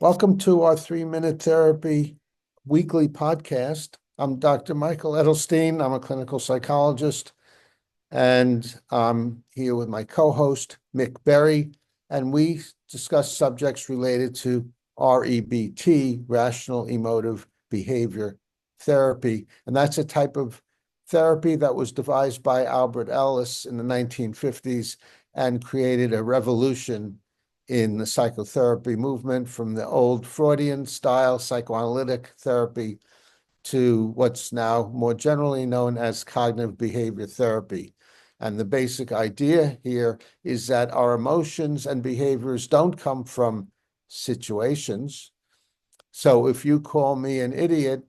Welcome to our 3-Minute Therapy weekly podcast. I'm Dr. Michael Edelstein. I'm a clinical psychologist, and I'm here with my co-host, Mick Berry, and we discuss subjects related to REBT, Rational Emotive Behavior Therapy. And that's a type of therapy that was devised by Albert Ellis in the 1950s and created a revolution in the psychotherapy movement from the old Freudian style psychoanalytic therapy to what's now more generally known as cognitive behavior therapy. And the basic idea here is that our emotions and behaviors don't come from situations. So if you call me an idiot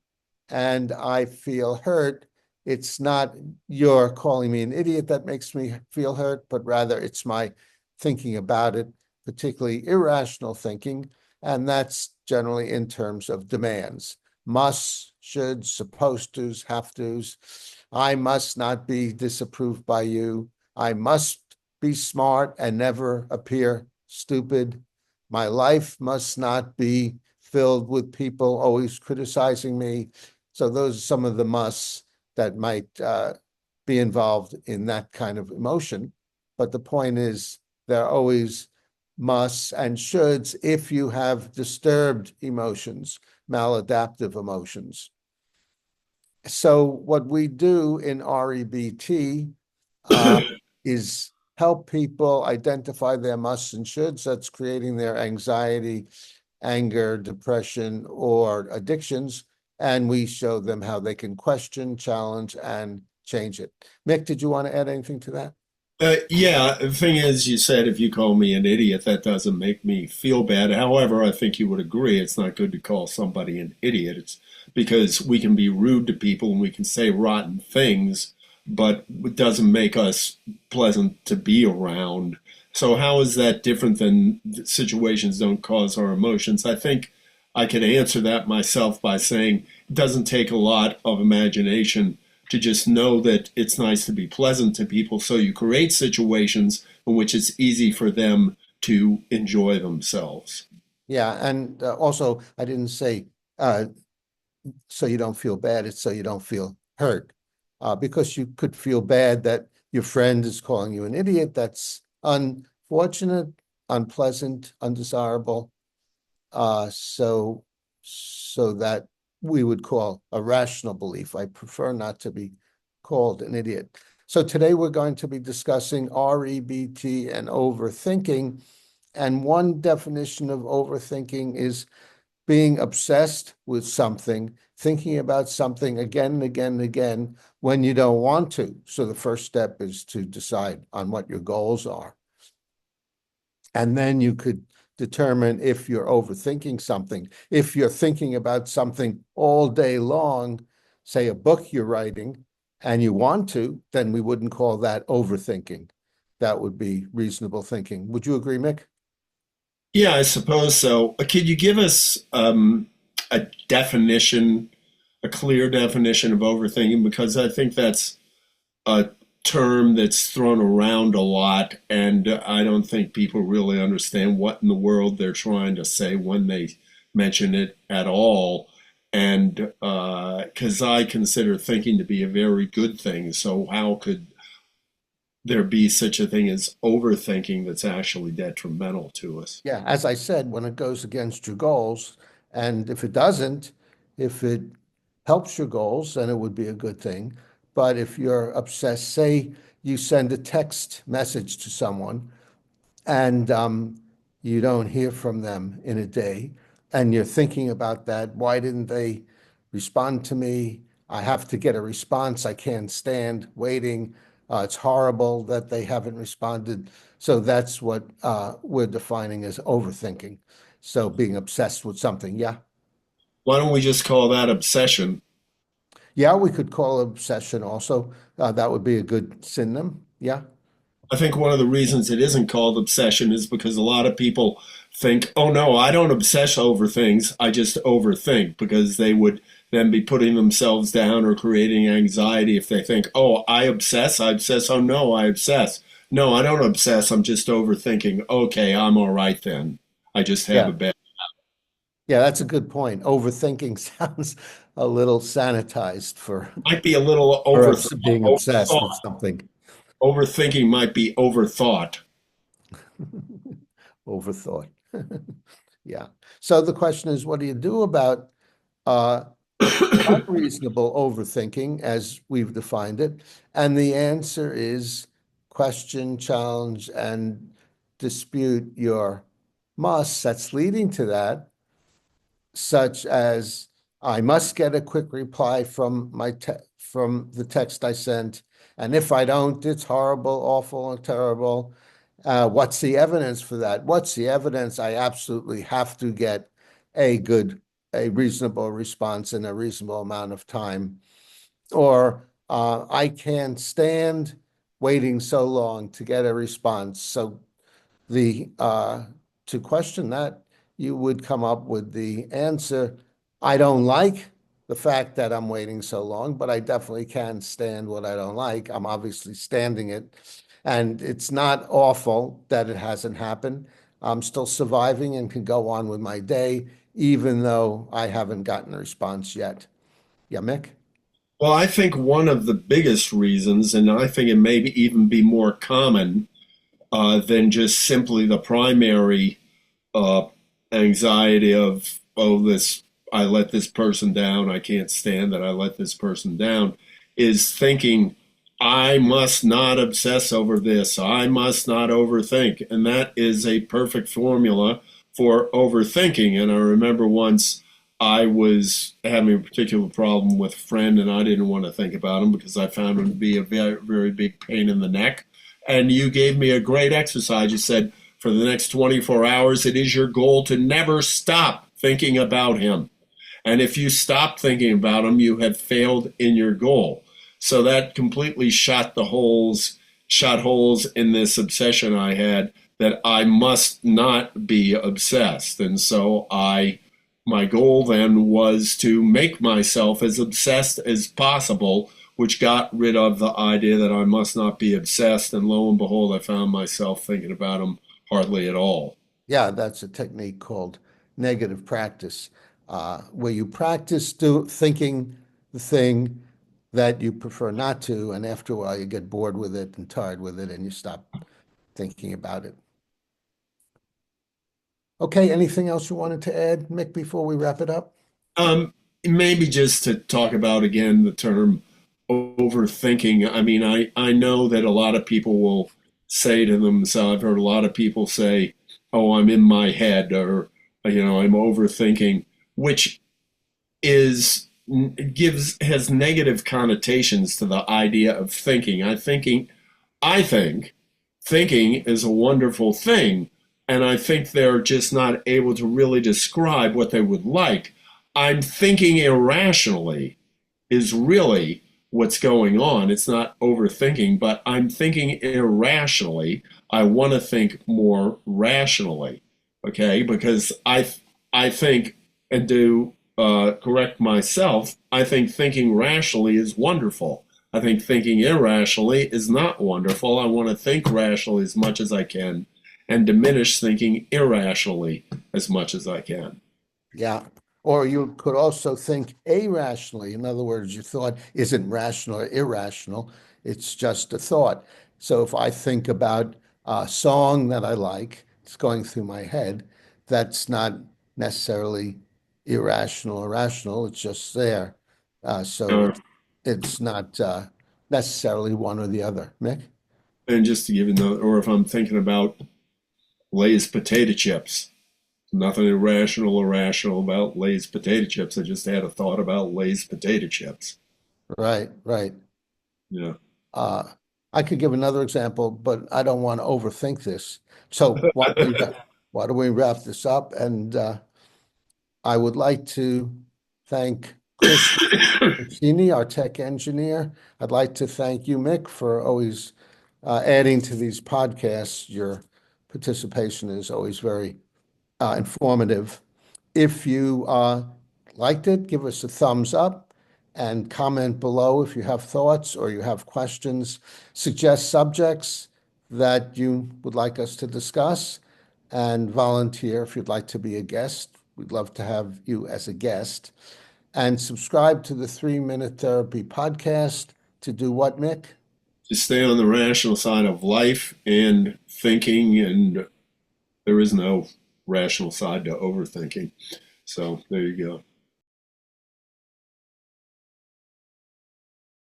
and I feel hurt, it's not your calling me an idiot that makes me feel hurt, but rather it's my thinking about it, particularly irrational thinking, and that's generally in terms of demands. Must, should, supposed tos, have tos. I must not be disapproved by you. I must be smart and never appear stupid. My life must not be filled with people always criticizing me. So those are some of the musts that might be involved in that kind of emotion. But the point is, they're always musts and shoulds if you have disturbed emotions, maladaptive emotions. So what we do in REBT is help people identify their musts and shoulds that's creating their anxiety, anger, depression, or addictions, and we show them how they can question, challenge, and change it. Mick, did you want to add anything to that? Yeah, the thing is, you said if you call me an idiot, that doesn't make me feel bad. However, I think you would agree it's not good to call somebody an idiot. It's because we can be rude to people and we can say rotten things, but it doesn't make us pleasant to be around. So how is that different than situations don't cause our emotions? I think I could answer that myself by saying it doesn't take a lot of imagination to just know that it's nice to be pleasant to people. So you create situations in which it's easy for them to enjoy themselves. Yeah, and also I didn't say so you don't feel bad, it's so you don't feel hurt. Because you could feel bad that your friend is calling you an idiot. That's unfortunate, unpleasant, undesirable. So that we would call a rational belief. I prefer not to be called an idiot. So today we're going to be discussing REBT and overthinking. And one definition of overthinking is being obsessed with something, thinking about something again and again and again when you don't want to. So the first step is to decide on what your goals are. And then you could determine if you're overthinking something. If you're thinking about something all day long, say a book you're writing, and you want to, then we wouldn't call that overthinking. That would be reasonable thinking. Would you agree, Mick? Yeah, I suppose so. Could you give us a definition, a clear definition of overthinking? Because I think that's a term that's thrown around a lot, and I don't think people really understand what in the world they're trying to say when they mention it at all. And because I consider thinking to be a very good thing, so how could there be such a thing as overthinking that's actually detrimental to us? Yeah, as I said, when it goes against your goals, and if it doesn't, if it helps your goals, then it would be a good thing. But if you're obsessed, say you send a text message to someone and you don't hear from them in a day, and you're thinking about that, why didn't they respond to me? I have to get a response. I can't stand waiting. It's horrible that they haven't responded. So that's what we're defining as overthinking. So being obsessed with something. Yeah. Why don't we just call that obsession? Yeah, we could call it obsession also. That would be a good synonym. Yeah. I think one of the reasons it isn't called obsession is because a lot of people think, oh no, I don't obsess over things, I just overthink, because they would then be putting themselves down or creating anxiety if they think, oh, I obsess, oh no, I obsess. No, I don't obsess, I'm just overthinking. Okay, I'm all right then. I just have a Yeah. bad. Yeah, that's a good point. Overthinking sounds a little sanitized Might be a little for over us being obsessed with overthought. something. Overthinking might be overthought. Overthought. Yeah. So the question is, what do you do about uh, unreasonable overthinking as we've defined it? And the answer is question, challenge, and dispute your musts that's leading to that, such as I must get a quick reply from from the text I sent, and if I don't, it's horrible, awful, and terrible. What's the evidence for that? What's the evidence I absolutely have to get a good, a reasonable response in a reasonable amount of time? Or I can't stand waiting so long to get a response. So the to question that, you would come up with the answer, I don't like the fact that I'm waiting so long, but I definitely can stand what I don't like. I'm obviously standing it. And it's not awful that it hasn't happened. I'm still surviving and can go on with my day, even though I haven't gotten a response yet. Yeah, Mick? Well, I think one of the biggest reasons, and I think it may even be more common than just simply the primary uh, anxiety of, oh, this, I let this person down, I can't stand that I let this person down, is thinking, I must not obsess over this, I must not overthink. And that is a perfect formula for overthinking. And I remember once I was having a particular problem with a friend, and I didn't want to think about him because I found him to be a very, very big pain in the neck. And you gave me a great exercise. You said, for the next 24 hours, it is your goal to never stop thinking about him. And if you stop thinking about him, you have failed in your goal. So that completely shot holes in this obsession I had that I must not be obsessed. And so my goal then was to make myself as obsessed as possible, which got rid of the idea that I must not be obsessed. And lo and behold, I found myself thinking about him hardly at all. Yeah, that's a technique called negative practice, where you practice thinking the thing that you prefer not to, and after a while you get bored with it and tired with it, and you stop thinking about it. Okay, anything else you wanted to add, Mick, before we wrap it up? Um, Maybe just to talk about again the term overthinking. I mean, I know that a lot of people will say to themselves, I've heard a lot of people say, "Oh, I'm in my head," or I'm overthinking, which is gives has negative connotations to the idea of thinking. I think thinking is a wonderful thing, and I think they're just not able to really describe what they would like. I'm thinking irrationally is really what's going on. It's not overthinking, but I'm thinking irrationally. I want to think more rationally, okay? Because I think, and to correct myself, I think thinking rationally is wonderful. I think thinking irrationally is not wonderful. I want to think rationally as much as I can and diminish thinking irrationally as much as I can. Yeah. Or you could also think irrationally. In other words, your thought isn't rational or irrational, it's just a thought. So if I think about a song that I like, it's going through my head, that's not necessarily irrational or rational, it's just there. So Uh, it's not necessarily one or the other. Mick? and just to give you another, or if I'm thinking about Lay's potato chips, nothing irrational or rational about Lay's potato chips. I just had a thought about Lay's potato chips. Right, right. Yeah. Uh, I could give another example, but I don't want to overthink this. So why don't we wrap this up? And I would like to thank Chris Rossini, our tech engineer. I'd like to thank you, Mick, for always adding to these podcasts. Your participation is always very informative. If you liked it, give us a thumbs up and comment below if you have thoughts or you have questions. Suggest subjects that you would like us to discuss and volunteer if you'd like to be a guest. we'd love to have you as a guest. And subscribe to the 3 Minute Therapy podcast to do what, Mick? To stay on the rational side of life and thinking, and there is no rational side to overthinking. So there you go.